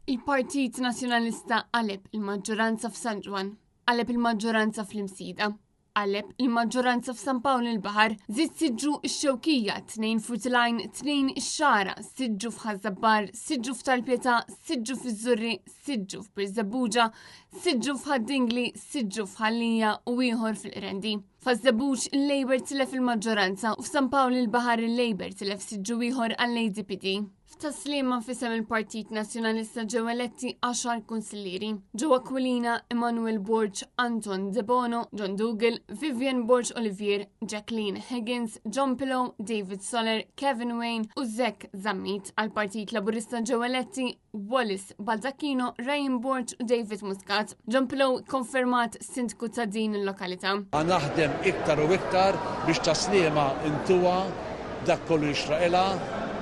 Il-Partit Nazzjonalista qaleb il-maġġoranza f'San Ġwan, qaleb il-maġġoranza fl-Imsida, qaleb il-maġġoranza f'San Pawl il-Baħar, żied siġġu x-Xewkija, 2 Frutilajn, 2 ix-Xara, siġġu f'Ħażabbar, siġġu f'Talpjetà, siġġu fiż-Żurri, siġġu f'Biżebbuġa, siġġu f'Ħaddingli, siġġu f'Ħallija u ieħor fil-Qrendi. F'Żebbuġ il-Labor tilef il-maġġoranza u f'San Pawl il-Baħar il-Labor tilef siġġu ieħor għall-ADPD. F'Taslima fisem il-Partit Nazzjonalista ġew eletti 10 kunsillieri. Ġew Aquilina, Emmanuel Borg, Anton De Bono, John Dougal, Vivian Borg Olivier, Jacqueline Higgins, John Pillow, David Soller, Kevin Wayne u Zek Zammit. Għal-Partit Laburista ġew eletti Wallis Baldacchino, Ryan Borg u David Muscat. John Pillow konfermat sindku ta' din il-lokalità. Naħdem iktar u iktar biex Taslima intuwa dak kollu jixraqilha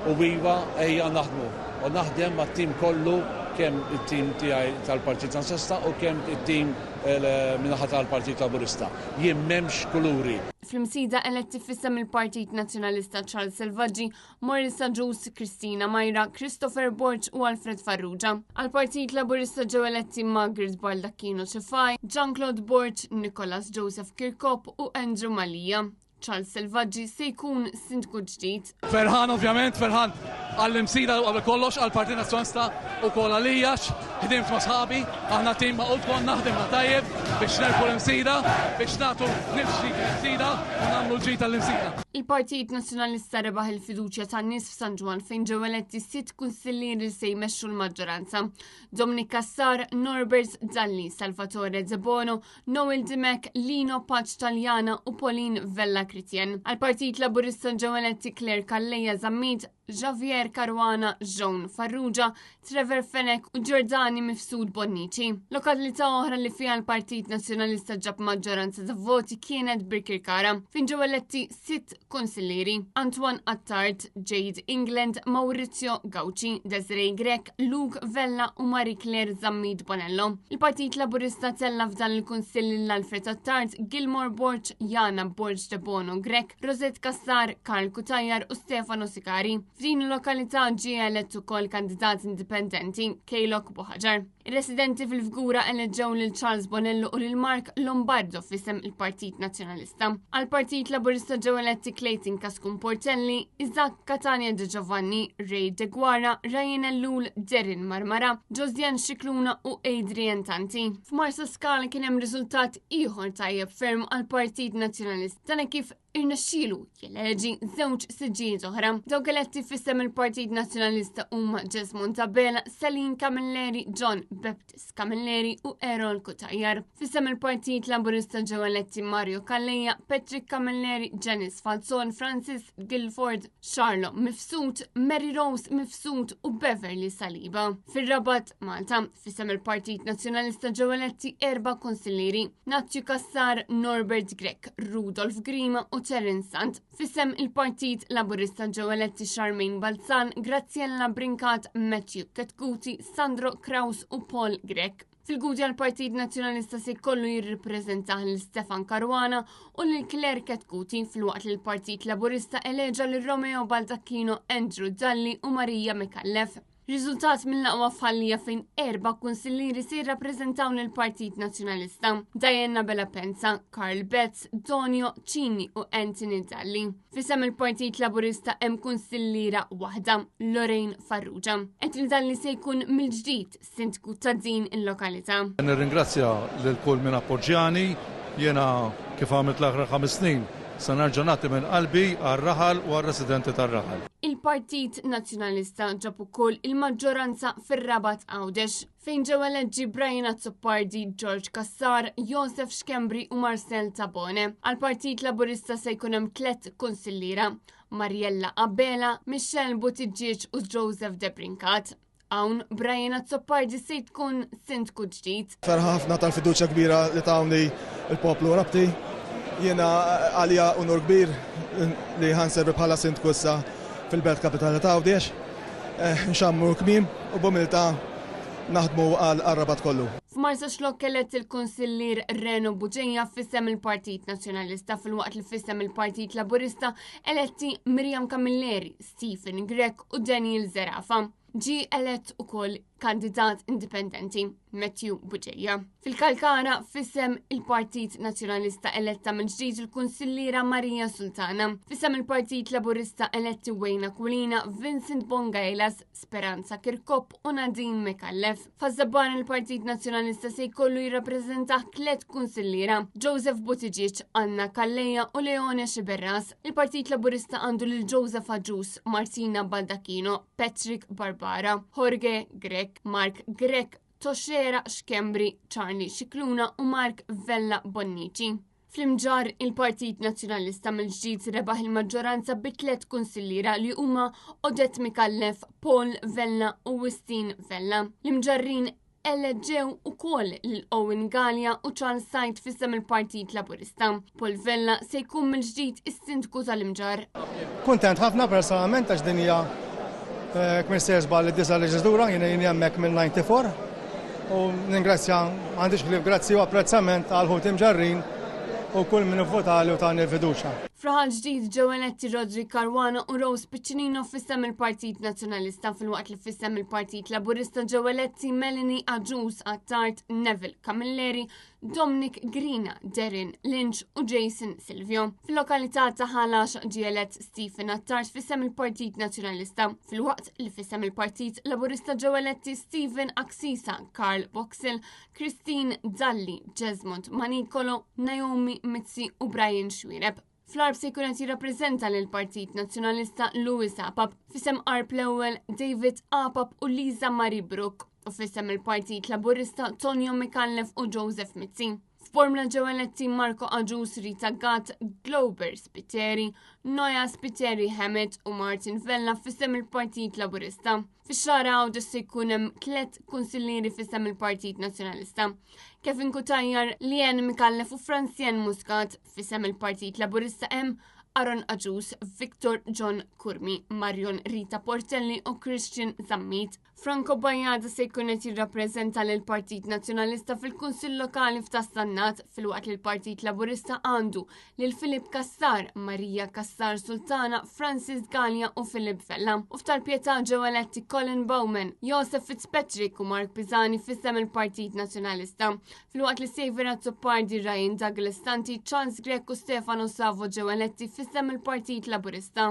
u iva ejja naħdmu. U naħdem mat-tim kollu kemm it-tim tiegħi tal-Partit Nazzjonalista u kemm it-tim min-naħa tal-Partit Laburista. Jien m'hemmx kuluri. Fl-Imsida eletti fissem il-Partit Nazzjonalista Charles Selvaġġi, Morissa Ġus, Kristina Majra, Christopher Borg u Alfred Farrugia. Għal-Partit Laburista ġew eletti Margaret Baldacchino Xifaj, Jean-Claude Borg, Nicholas Joseph Kirkop u Andrew Malija. Charles Selvaġġi se jkun sindku ġdid. Ferħan ovvjament, ferħan għall-Imsida u għal kollox għall-Partit Nazzjonalista u kol għalijax, ħdimt ma' sħabi, aħna tim ma' qult naħdem ma' tajjeb biex nerfu l-Imsida, biex nagħtu nifxi l-Imsida u nagħmlu l-ġid tal-Imsida. Il-Partit Nazzjonalista rebaħ il-fiduċja tan-nies f'San Ġwan fejn ġew eletti 6 kunsillieri se jmexxu l-maġġoranza. Dominik Kassar, Norbert Zalli, Salvatore De Bono, Noel Dimek, Lino Paċ Taljana u Pauline Vella Kritjen. Għal-Partit Laburista ġew eletti Claire Kalleja Zammit, Javier Caruana, Joan Farrugia, Trevor Fenek u Giordani Mifsud Bonnici. Lokalità oħra li fiha l-Partit Nazzjonalista ġab maġġoranza ta' voti kienet Birkirkara, fejn ġew eletti 6 konsillieri: Antoine Attard, Jade England, Maurizio Gauci, Desiree Grek, Luke Vella u Marie Claire Zammit Bonello. Il-Partit Laburista tella f'dan il-Kunsill l-Alfred Attard, Gilmore Borg, Jana Borg De Bono Grek, Rosette Kassar, Karl Kutajjar u Stefano Sikari. F'din il-lokalità ġie elett ukoll kandidat indipendenti, Kejlok Buħaġar. Ir-residenti fil-Fgura eleġġew lil Charles Bonello u lil Mark Lombardo f'isem il-Partit Nazzjonalista. Għal-Partit Laburista ġew eletti Clayton Kaskun Portelli, Isaac Catania De Giovanni, Ray De Guara, Ryan Ellul, Derin Marmara, Josian Xikluna u Adrian Tanti. F'Marsa Skala kien hemm riżultat ieħor tajjeb ferm għal-Partit Nazzjonalista. Tana kif irnexxielu jeleġi żewġ siġġijiet oħra. Dawk eletti f'isem il-Partit Nazzjonalista huma Jesmond Tabela, Celine Camilleri, John Baptist Camilleri u Errol Kutajjar. F'isem il-Partit Laburista ġew eletti Mario Calleja, Patrick Camilleri, Janice Falzon, Francis Guilford, Charlo Mifsud, Mary Rose Mifsud u Beverly Saliba. Fir-Rabat Malta, f'isem il-Partit Nazzjonalista ġew eletti 4 konsillieri: Natju Kassar, Norbert Grek, Rudolf Grima u Terence Sant. Fissem il-Partit Laburista ġew eletti Charmaine Balzan, Graziella Brinkat, Matthew Ketkuti, Sandro Kraus u Paul Grek. Fil-Gudja l-Partit Nazzjonalista se jkollu jirrappreżenta lil Stefan Caruana u lil Claire Ketkuti, fil-waqt li l-Partit Laburista eleġa lil Romeo Baldacchino, Andrew Dalli u Marija Mikallef. Riżultat mill-laqwa f'Ħallija fejn 4 kunsillieri se jirrappreżentaw lill-Partit Nazzjonalista: Diana Bella Penza, Carl Betts, Donio Cini u Anthony Dalli. F'isem il-Partit Laburista hemm kunsilliera waħda, Lorraine Farrugia. Anthony Dalli se jkun mill-ġdid sindku ta' din il-lokalità. Nirringrazzja lil kull min appoġġjani, jiena kif għamilt l-aħħar 5 snin se nerġa' nagħti minn qalbi għar-Raħal u għar-residenti tar-Raħal. Il-Partit Nazzjonalista ġab ukoll il-maġġoranza fir-Rabat Għawdex fejn ġew eleġġi Brian Azzopardi, George Kassar, Joseph Xkembri u Marcel Tabone. Għal-Partit Laburista se jkun hemm 3 kunsilliera: Mariella Abela, Michelle Buttigieg u Joseph De Brincat. Hawn Brian Azzopardi se tkun sindku ġdid. Ferħa ħafna tal-fiduċja kbira li tawni il-poplu Rabti. Jiena għalija unur kbir li ħanservi bħala sindku issa fil-belt kapitali ta' Għawdex. Nxammu kmim u b'umilta naħdmu għal-Rabat kollu. F'Marsa Xlok elett il-Kunsillier Reno Buġeja f'isem il-Partit Nazzjonalista, fil-waqt li f'isem il-Partit Laburista eletti Miriam Camilleri, Stephen Grek u Daniel Zerafa. Ġi elett ukoll kandidat indipendenti, Matthew Buġeja. Fil-Kalkara fissem il-Partit Nazzjonalista eletta mill-ġdid il-Kunsillira Marija Sultana, fissem il-Partit Laburista eletti Wejna Kulina, Vincent Bongailas, Speranza Kirkop u Nadine Mekallef. Fazzaban il-Partit Nazzjonalista se jkollu jirrappreżenta 3 kunsillira, Joseph Buttigieg, Anna Kalleja u Leone Xiberras. Il-Partit Laburista għandu lil Joseph Aġus, Martina Baldacchino, Patrick Barbara, Jorge Grek, Mark Grek, Toxera Xkembri, Charlie Xikluna u Mark Vella Bonnici. Fl-imġar, il-Partit Nazzjonalista mill-ġdid rebaħ il-maġġoranza b'3 kunsillira li huma Odette Mikallef, Paul Vella u Wistin Vella. L-imġarrin eleġġew ukoll lil Owen Gallia u Charles Said fissem il-Partit Laburista. Paul Vella se jkun mill-ġdid is-sindku tal-imġar. Kuntent ħafna personalment għax din hija kmissier żball id-disa leġislatura, jiena hemmhekk mill-94 u ningrazzja m'għandix ħlief grazzi u apprezzament għal ħut imġarrin u kull min ivvotali u tagħni l-fiduċja. Fraħal ġdid ġew eletti Rodri Caruana u Rose Piccinino fissem il-Partit Nazzjonalista fil-waqt li fissem il-Partit Laburista ġew eletti Melanie Aġus, Attart, Neville Camilleri, Dominic Grina, Derin Lynch u Jason Silvio. Fil-lokalità ta' Ħalax ġie elett Stephen Attart fissem il-Partit Nazzjonalista, fil-waqt li fissem il-Partit Laburista ġew eletti Stephen Aksisa, Karl Boxel, Christine Dalli, Jesmond Manicolo, Naomi Mitzi u Brian Xwireb. Fl-arb se jkun qed jirrappreżenta lil Partit Nazzjonalista Louis Apap, fissem Arp l-ewwel David Apap u Lisa Marie Brook u fissem il-Partit Laburista Tonio Mikallef u Joseph Mitzi. F'formula ġew eletti Marco Aġus, Rita Gatt, Glover Spiteri, Noja Spiteri Hammett u Martin Vella fissem il-Partit Laburista. Fix-xahar għawda se jkun hemm 3 kunsilliri fissem il-Partit Nazzjonalista. Kevin Kutajjar, Lien Mikallef u Francien Muscat fissem il-Partit Laburista hemm Aaron Aġus, Victor John Kurmi, Marion Rita Portelli u Christian Zammit. Franco Bajada se jkun qed jirrappreżenta lil Partit Nazzjonalista fil-Kunsill Lokali f'Tastannat fil-waqt li l-Partit Laburista għandu lil Filip Kassar, Marija Kassar Sultana, Francis Gallia u Filip Vella. U f'tal-Pjetà ġew eletti Colin Bowman, Joseph Fitzpatrick u Mark Pisani fissem il-Partit Nazzjonalista. Fil-waqt li Xavier Azzopardi, Ryan Douglas Tanti, Charles Grek u Stefano Savo ġew eletti fissem il-Partit Laburista.